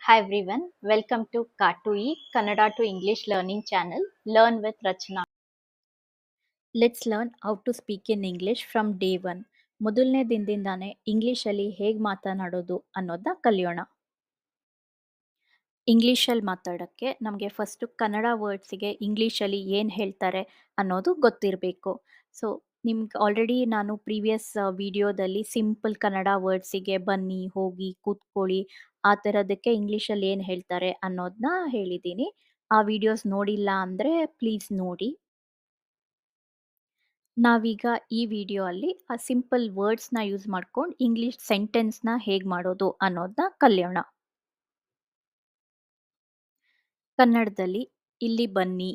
Hi everyone, welcome to Katui, Kannada to English learning channel. Learn with Rachna. Let's learn how to speak in English from day one. ಮೊದಲನೇ ದಿನದಿಂದಾನೇ ಇಂಗ್ಲಿಷಲ್ಲಿ ಹೇಗೆ ಮಾತನಾಡೋದು ಅನ್ನೋದನ್ನ ಕಲಿಯೋಣ. ಇಂಗ್ಲೀಷಲ್ಲಿ ಮಾತಾಡೋಕ್ಕೆ ನಮಗೆ ಫಸ್ಟು ಕನ್ನಡ ವರ್ಡ್ಸಿಗೆ ಇಂಗ್ಲೀಷಲ್ಲಿ ಏನು ಹೇಳ್ತಾರೆ ಅನ್ನೋದು ಗೊತ್ತಿರಬೇಕು. ಸೊ ನಿಮ್ಗೆ ಆಲ್ರೆಡಿ ನಾನು ಪ್ರೀವಿಯಸ್ ವಿಡಿಯೋದಲ್ಲಿ ಸಿಂಪಲ್ ಕನ್ನಡ ವರ್ಡ್ಸಿಗೆ ಬನ್ನಿ, ಹೋಗಿ, ಕೂತ್ಕೊಳ್ಳಿ ಆ ಥರದಕ್ಕೆ ಇಂಗ್ಲೀಷಲ್ಲಿ ಏನು ಹೇಳ್ತಾರೆ ಅನ್ನೋದನ್ನ ಹೇಳಿದ್ದೀನಿ. ಆ ವಿಡಿಯೋಸ್ ನೋಡಿಲ್ಲ ಅಂದರೆ ಪ್ಲೀಸ್ ನೋಡಿ. ನಾವೀಗ ಈ ವಿಡಿಯೋ ಅಲ್ಲಿ ಆ ಸಿಂಪಲ್ ವರ್ಡ್ಸ್ನ ಯೂಸ್ ಮಾಡ್ಕೊಂಡು ಇಂಗ್ಲೀಷ್ ಸೆಂಟೆನ್ಸ್ನ ಹೇಗೆ ಮಾಡೋದು ಅನ್ನೋದನ್ನ ಕಲಿಯೋಣ. ಕನ್ನಡದಲ್ಲಿ ಇಲ್ಲಿ ಬನ್ನಿ,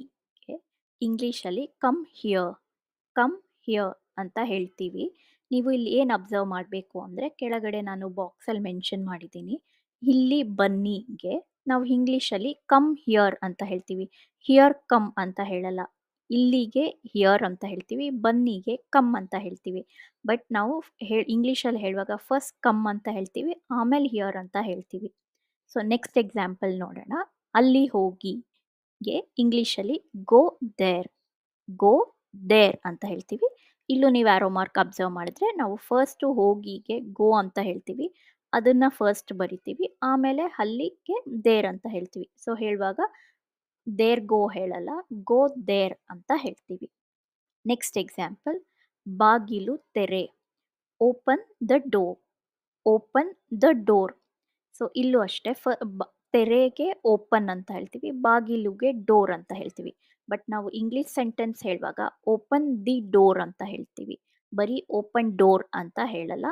ಇಂಗ್ಲೀಷಲ್ಲಿ ಕಮ್ ಹಿಯರ್ ಅಂತ ಹೇಳ್ತೀವಿ. ನೀವು ಇಲ್ಲಿ ಏನು ಅಬ್ಸರ್ವ್ ಮಾಡಬೇಕು ಅಂದರೆ ಕೆಳಗಡೆ ನಾನು ಬಾಕ್ಸಲ್ಲಿ ಮೆನ್ಷನ್ ಮಾಡಿದ್ದೀನಿ. ಇಲ್ಲಿ ಬನ್ನಿಗೆ ನಾವು ಇಂಗ್ಲೀಷಲ್ಲಿ ಕಮ್ ಹಿಯರ್ ಅಂತ ಹೇಳ್ತೀವಿ. ಹಿಯರ್ ಕಮ್ ಅಂತ ಹೇಳಲ್ಲ. ಇಲ್ಲಿಗೆ ಹಿಯರ್ ಅಂತ ಹೇಳ್ತೀವಿ, ಬನ್ನಿಗೆ ಕಮ್ ಅಂತ ಹೇಳ್ತೀವಿ. ಬಟ್ ನಾವು ಇಂಗ್ಲೀಷಲ್ಲಿ ಹೇಳುವಾಗ ಫಸ್ಟ್ ಕಮ್ ಅಂತ ಹೇಳ್ತೀವಿ, ಆಮೇಲೆ ಹಿಯರ್ ಅಂತ ಹೇಳ್ತೀವಿ. ಸೊ ನೆಕ್ಸ್ಟ್ ಎಕ್ಸಾಂಪಲ್ ನೋಡೋಣ. ಅಲ್ಲಿ ಹೋಗಿಗೆ ಇಂಗ್ಲೀಷಲ್ಲಿ ಗೋ ದೇರ್, ಗೋ ದೇರ್ ಅಂತ ಹೇಳ್ತೀವಿ. ಇಲ್ಲೂ ನೀವು ಆರೋ ಮಾರ್ಕ್ ಅಬ್ಸರ್ವ್ ಮಾಡಿದ್ರೆ ನಾವು ಫಸ್ಟ್ ಹೋಗಿಗೆ ಗೋ ಅಂತ ಹೇಳ್ತೀವಿ, ಅದನ್ನ ಫಸ್ಟ್ ಬರಿತೀವಿ, ಆಮೇಲೆ ಅಲ್ಲಿಗೆ ದೇರ್ ಅಂತ ಹೇಳ್ತೀವಿ. ಸೊ ಹೇಳುವಾಗ ದೇರ್ ಗೋ ಹೇಳಲ್ಲ, ಗೋ ದೇರ್ ಅಂತ ಹೇಳ್ತೀವಿ. ನೆಕ್ಸ್ಟ್ ಎಕ್ಸಾಂಪಲ್, ಬಾಗಿಲು ತೆರೆ, open the door, open the door. So ಇಲ್ಲೂ ಅಷ್ಟೇ ತೆರೆಗೆ ಓಪನ್ ಅಂತ ಹೇಳ್ತೀವಿ, ಬಾಗಿಲುಗೆ ಡೋರ್ ಅಂತ ಹೇಳ್ತೀವಿ. ಬಟ್ ನಾವು ಇಂಗ್ಲಿಷ್ ಸೆಂಟೆನ್ಸ್ ಹೇಳುವಾಗ ಓಪನ್ ದಿ ಡೋರ್ ಅಂತ ಹೇಳ್ತೀವಿ, ಬರೀ ಓಪನ್ ಡೋರ್ ಅಂತ ಹೇಳಲ್ಲ.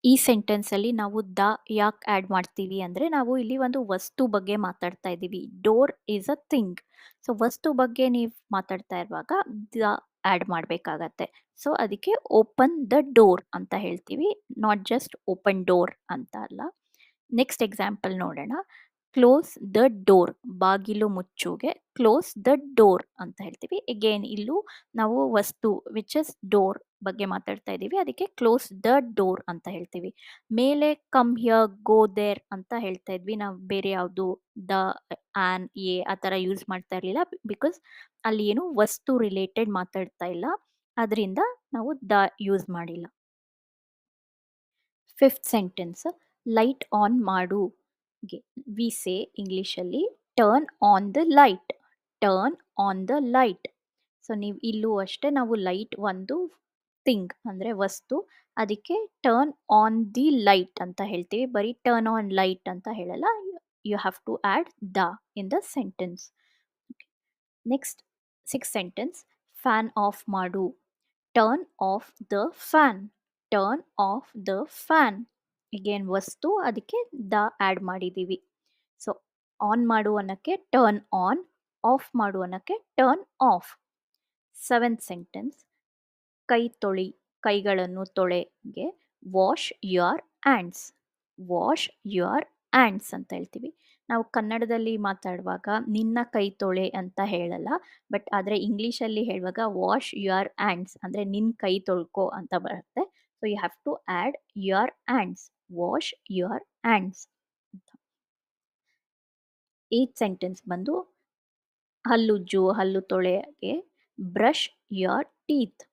ಈ ಸೆಂಟೆನ್ಸಲ್ಲಿ ನಾವು ದ ಯಾಕೆ ಆ್ಯಡ್ ಮಾಡ್ತೀವಿ ಅಂದರೆ ನಾವು ಇಲ್ಲಿ ಒಂದು ವಸ್ತು ಬಗ್ಗೆ ಮಾತಾಡ್ತಾ ಇದ್ದೀವಿ. Door is a thing. So ವಸ್ತು ಬಗ್ಗೆ ನೀವು ಮಾತಾಡ್ತಾ ಇರುವಾಗ ದ ಆ್ಯಡ್ ಮಾಡಬೇಕಾಗತ್ತೆ. ಸೊ ಅದಕ್ಕೆ ಓಪನ್ ದ ಡೋರ್ ಅಂತ ಹೇಳ್ತೀವಿ, ನಾಟ್ ಜಸ್ಟ್ ಓಪನ್ ಡೋರ್ ಅಂತ ಅಲ್ಲ. ನೆಕ್ಸ್ಟ್ ಎಕ್ಸಾಂಪಲ್ ನೋಡೋಣ. ಕ್ಲೋಸ್ ದ ಡೋರ್, ಬಾಗಿಲು ಮುಚ್ಚುಗೆ ಕ್ಲೋಸ್ ದ ಡೋರ್ ಅಂತ ಹೇಳ್ತೀವಿ. ಅಗೇನ್ ಇಲ್ಲೂ ನಾವು ವಸ್ತು ವಿಚ್ ಇಸ್ ಡೋರ್ ಬಗ್ಗೆ ಮಾತಾಡ್ತಾ ಇದ್ದೀವಿ, ಅದಕ್ಕೆ ಕ್ಲೋಸ್ ದ ಡೋರ್ ಅಂತ ಹೇಳ್ತೀವಿ. ಮೇಲೆ ಕಮ್ ಹಿಯರ್, ಗೋ ದೇರ್ ಅಂತ ಹೇಳ್ತಾ ಇದ್ವಿ ನಾವು, ಬೇರೆ ಯಾವುದು ದ, ಆನ್, ಎ ಆ ಥರ ಯೂಸ್ ಮಾಡ್ತಾ ಇರಲಿಲ್ಲ. ಬಿಕಾಸ್ ಅಲ್ಲಿ ಏನು ವಸ್ತು ರಿಲೇಟೆಡ್ ಮಾತಾಡ್ತಾ ಇಲ್ಲ, ಅದರಿಂದ ನಾವು ದ ಯೂಸ್ ಮಾಡಿಲ್ಲ. ಫಿಫ್ತ್ ಸೆಂಟೆನ್ಸ್, ಲೈಟ್ ಆನ್ ಮಾಡು. ವಿ ಸೇ ಇಂಗ್ಲೀಷಲ್ಲಿ turn on the light, turn on the light. So ನೀವು ಇಲ್ಲೂ ಅಷ್ಟೇ ನಾವು ಲೈಟ್ ಒಂದು ಥಿಂಗ್ ಅಂದರೆ ವಸ್ತು, ಅದಕ್ಕೆ ಟರ್ನ್ ಆನ್ ದಿ ಲೈಟ್ ಅಂತ ಹೇಳ್ತೀವಿ, ಬರೀ ಟರ್ನ್ ಆನ್ ಲೈಟ್ ಅಂತ ಹೇಳಲ್ಲ. You have to add the in the sentence. Next six sentence, fan off ಮಾಡು, turn off the fan, turn off the fan. ಈಗೇನು ವಸ್ತು ಅದಕ್ಕೆ ದ ಆ್ಯಡ್ ಮಾಡಿದ್ದೀವಿ. ಸೊ ಆನ್ ಮಾಡು ಅನ್ನೋಕ್ಕೆ ಟರ್ನ್ ಆನ್, ಆಫ್ ಮಾಡು ಅನ್ನೋಕ್ಕೆ ಟರ್ನ್ ಆಫ್. ಸೆವೆಂತ್ ಸೆಂಟೆನ್ಸ್, ಕೈ ತೊಳಿ, ಕೈಗಳನ್ನು ತೊಳೆಗೆ wash your hands, wash your hands ಅಂತ ಹೇಳ್ತೀವಿ. ನಾವು ಕನ್ನಡದಲ್ಲಿ ಮಾತಾಡುವಾಗ ನಿನ್ನ ಕೈ ತೊಳೆ ಅಂತ ಹೇಳಲ್ಲ, ಬಟ್ ಆದರೆ ಇಂಗ್ಲೀಷಲ್ಲಿ ಹೇಳುವಾಗ ವಾಶ್ ಯುವರ್ ಹ್ಯಾಂಡ್ಸ್ ಅಂದರೆ ನಿನ್ನ ಕೈ ತೊಳ್ಕೊ ಅಂತ ಬರುತ್ತೆ. So you have to add your hands, wash your hands ಅಂತ. ಏಯ್ತ್ ಸೆಂಟೆನ್ಸ್ ಬಂದು ಹಲ್ಲುಜ್ಜು, ಹಲ್ಲು ತೊಳೆಗೆ brush your teeth,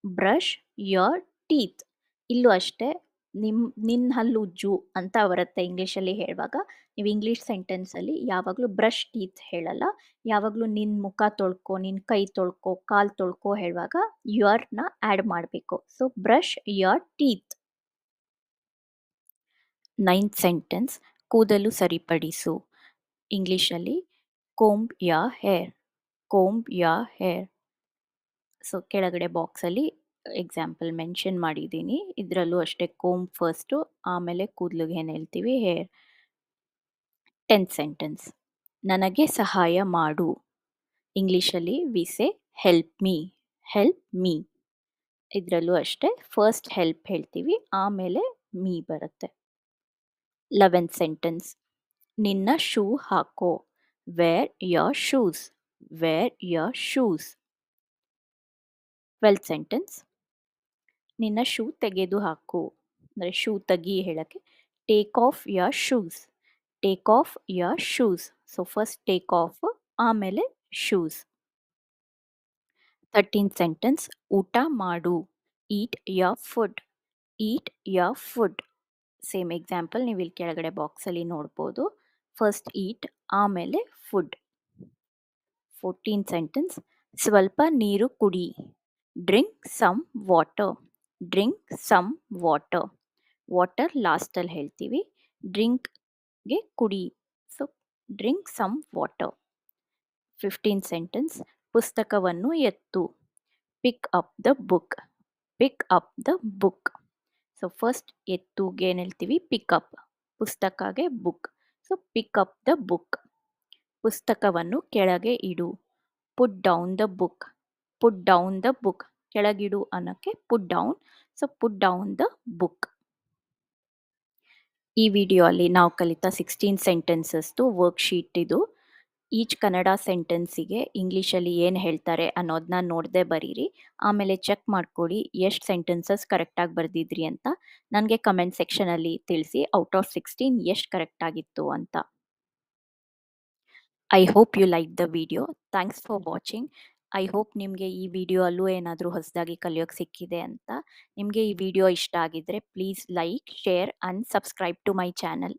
brush your teeth. ಇಲ್ಲೂ ಅಷ್ಟೇ ನಿನ್ನ ಹಲ್ಲುಜ್ಜು ಅಂತ ಬರುತ್ತೆ ಇಂಗ್ಲೀಷಲ್ಲಿ ಹೇಳುವಾಗ. ನೀವು ಇಂಗ್ಲೀಷ್ ಸೆಂಟೆನ್ಸಲ್ಲಿ ಯಾವಾಗಲೂ ಬ್ರಷ್ ಟೀತ್ ಹೇಳಲ್ಲ, ಯಾವಾಗಲೂ ನಿನ್ನ ಮುಖ ತೊಳ್ಕೊ, ನಿನ್ನ ಕೈ ತೊಳ್ಕೊ, ಕಾಲು ತೊಳ್ಕೊ ಹೇಳುವಾಗ ಯುವರ್ನ ಆ್ಯಡ್ ಮಾಡಬೇಕು. So brush your teeth. Ninth sentence, ಕೂದಲು ಸರಿಪಡಿಸು, ಇಂಗ್ಲೀಷಲ್ಲಿ comb your hair, comb your hair. So ಕೆಳಗಡೆ ಬಾಕ್ಸಲ್ಲಿ ಎಕ್ಸಾಂಪಲ್ ಮೆನ್ಷನ್ ಮಾಡಿದ್ದೀನಿ, ಇದರಲ್ಲೂ ಅಷ್ಟೇ ಕೋಂಬ್ ಫಸ್ಟು, ಆಮೇಲೆ ಕೂದಲಿಗೆ ಏನು ಹೇಳ್ತೀವಿ ಹೇರ್. ಟೆಂತ್ ಸೆಂಟೆನ್ಸ್, ನನಗೆ ಸಹಾಯ ಮಾಡು, ಇಂಗ್ಲೀಷಲ್ಲಿ we say help me, help me. ಇದರಲ್ಲೂ ಅಷ್ಟೇ ಫಸ್ಟ್ ಹೆಲ್ಪ್ ಹೇಳ್ತೀವಿ, ಆಮೇಲೆ ಮೀ ಬರುತ್ತೆ. 11th ಸೆಂಟೆನ್ಸ್, ನಿನ್ನ ಶೂ ಹಾಕೋ, wear your shoes, wear your shoes. 12th sentence, ನಿನ್ನ ಶೂ ತೆಗೆದು ಹಾಕು ಅಂದರೆ ಶೂ ತೆಗಿ ಹೇಳೋಕ್ಕೆ take off your shoes. Take off your shoes. So first take off ಆಮೇಲೆ ಶೂಸ್. 13th ಸೆಂಟೆನ್ಸ್ ಊಟ ಮಾಡು. Eat your food. Eat your food. Same example ನೀವು ಇಲ್ಲಿ ಕೆಳಗಡೆ ಬಾಕ್ಸಲ್ಲಿ ನೋಡ್ಬೋದು. ಫಸ್ಟ್ ಈಟ್ ಆಮೇಲೆ ಫುಡ್. 14th ಸೆಂಟೆನ್ಸ್ ಸ್ವಲ್ಪ ನೀರು ಕುಡಿ. Drink some water. Drink some water. Water ಲಾಸ್ಟಲ್ಲಿ ಹೇಳ್ತೀವಿ. ಡ್ರಿಂಕ್ಗೆ ಕುಡಿ. So drink some water. 15th sentence ಪುಸ್ತಕವನ್ನು ಎತ್ತು. Pick up the book. Pick up the book. So first ಎತ್ತುಗೆ ಏನು ಹೇಳ್ತೀವಿ? Pick up. ಪುಸ್ತಕಗೆ book. So pick up the book. ಪುಸ್ತಕವನ್ನು ಕೆಳಗೆ ಇಡು. Put down the book. Put down the book. ಕೆಳಗಿಡು ಅನ್ನೋಕ್ಕೆ put down. So put down the book. ಈ ವಿಡಿಯೋ ಅಲ್ಲಿ ನಾವು ಕಲಿತ 16 ಸೆಂಟೆನ್ಸಸ್ದು ವರ್ಕ್ಶೀಟ್ ಇದು. ಈಚ್ ಕನ್ನಡ ಸೆಂಟೆನ್ಸಿಗೆ ಇಂಗ್ಲೀಷಲ್ಲಿ ಏನು ಹೇಳ್ತಾರೆ ಅನ್ನೋದನ್ನ ನೋಡದೆ ಬರೀರಿ. ಆಮೇಲೆ ಚೆಕ್ ಮಾಡ್ಕೊಳ್ಳಿ ಎಷ್ಟು ಸೆಂಟೆನ್ಸಸ್ ಕರೆಕ್ಟಾಗಿ ಬರೆದಿದ್ರಿ ಅಂತ. ನನಗೆ ಕಮೆಂಟ್ ಸೆಕ್ಷನಲ್ಲಿ ತಿಳಿಸಿ ಔಟ್ ಆಫ್ 16 ಎಷ್ಟು ಕರೆಕ್ಟ್ ಆಗಿತ್ತು ಅಂತ. I hope you like the video. Thanks for watching. I hope ನಿಮಗೆ ಈ ವಿಡಿಯೋ ಅಲ್ಲೂ ಏನಾದರೂ ಹೊಸದಾಗಿ ಕಲಿಯೋಕ್ಕೆ ಸಿಕ್ಕಿದೆ ಅಂತ. ನಿಮಗೆ ಈ ವಿಡಿಯೋ ಇಷ್ಟ ಆಗಿದ್ದರೆ please like, share and subscribe to my channel.